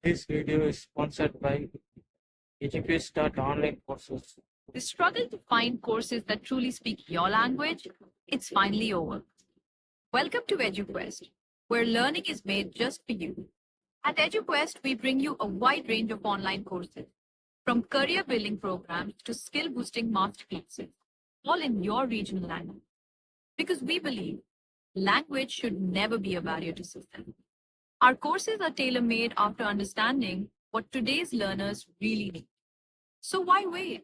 This video is sponsored by Eduquest.online courses. The struggle to find courses that truly speak your language, it's finally over. Welcome to EduQuest, where learning is made just for you. At EduQuest, we bring you a wide range of online courses, from career building programs to skill boosting masterclasses, all in your regional language. Because we believe language should never be a barrier to success. Our courses are tailor made after understanding what today's learners really need. So why wait?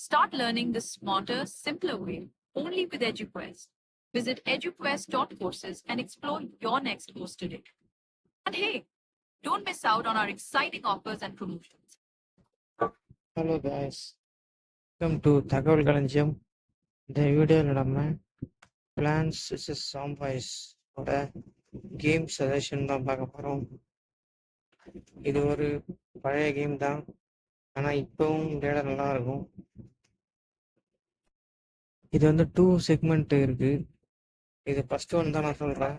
Start learning the smarter, simpler way only with EduQuest. Visit eduquest.courses and explore your next course today. And hey, don't miss out on our exciting offers and promotions. Hello guys, welcome to தகவல் களஞ்சியம். இந்த வீடியோவில் நம்ம plans versus சாம்பாய்ஸ் ஓட game suggestion தான் பார்க்க போகிறோம். இது ஒரு பழைய கேம் தான், ஆனால் இப்போவும் விளையாட நல்லா இருக்கும். இது வந்து 2 செக்மெண்ட் இருக்குது. இது ஃபர்ஸ்ட் ஒன் தான் நான் சொல்கிறேன்.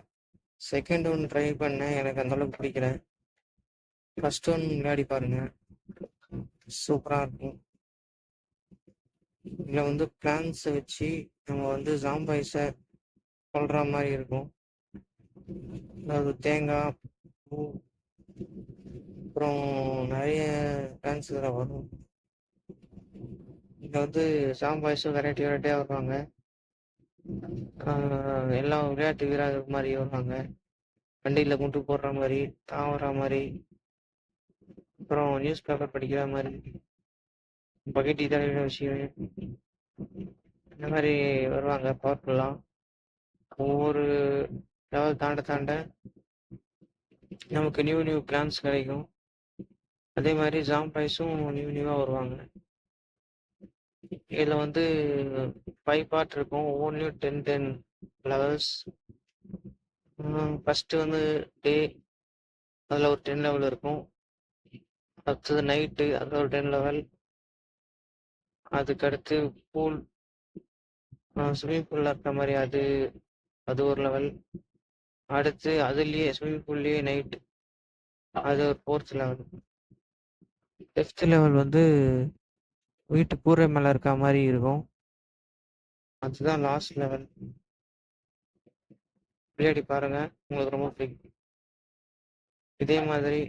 செகண்ட் ஒன் ட்ரை பண்ணேன், எனக்கு அந்தளவுக்கு பிடிக்கல. ஃபர்ஸ்ட் ஒன் விளையாடி பாருங்க, சூப்பராக இருக்கும். இதில் வந்து பிளான்ஸை வச்சு நம்ம வந்து ஜாம்பாய்ஸை கொள்கிற மாதிரி இருக்கும். அதாவது தேங்காய், பூ, அப்புறம் நிறைய பிளான்ஸ் இதில் வரும். இதில் வந்து ஜாம்பாய்ஸும் வெரைட்டியாக வருவாங்க. எல்லாம் விளையாட்டு வீரர்கள் மாதிரி வருவாங்க. வண்டியில் கொண்டு போடுற மாதிரி, தாவற மாதிரி, அப்புறம் நியூஸ் பேப்பர் படிக்கிற மாதிரி, பக்கெட்டி தலைவின விஷயம், இந்த மாதிரி வருவாங்க பவர்ஃபுல்லாக. ஒவ்வொரு லெவல் தாண்ட தாண்ட நமக்கு நியூ பிளான்ஸ் கிடைக்கும். அதே மாதிரி ஜாம்பாய்ஸும் நியூவாக வருவாங்க. இதில் வந்து 5 பார்ட் இருக்கும். ஒவ்வொன்றியும் 10 லெவல்ஸ். ஃபஸ்ட்டு வந்து டே, அதில் ஒரு 10 லெவல் இருக்கும். அடுத்தது நைட்டு, அதில் ஒரு 10 லெவல். அதுக்கடுத்து பூல், ஸ்விம்மிங் பூலில் இருக்கிற மாதிரி அது ஒரு லெவல். அடுத்து அதுலேயே ஸ்விம்மிங் பூல்லையே நைட், அது ஒரு 4th லெவல். 5th லெவல் வந்து வீட்டு கூரை மேலே இருக்க மாதிரி இருக்கும். அதுதான் லாஸ்ட் லெவல். விளையாடி பாருங்க, உங்களுக்கு ரொம்ப பிடிக்கும். இதே மாதிரி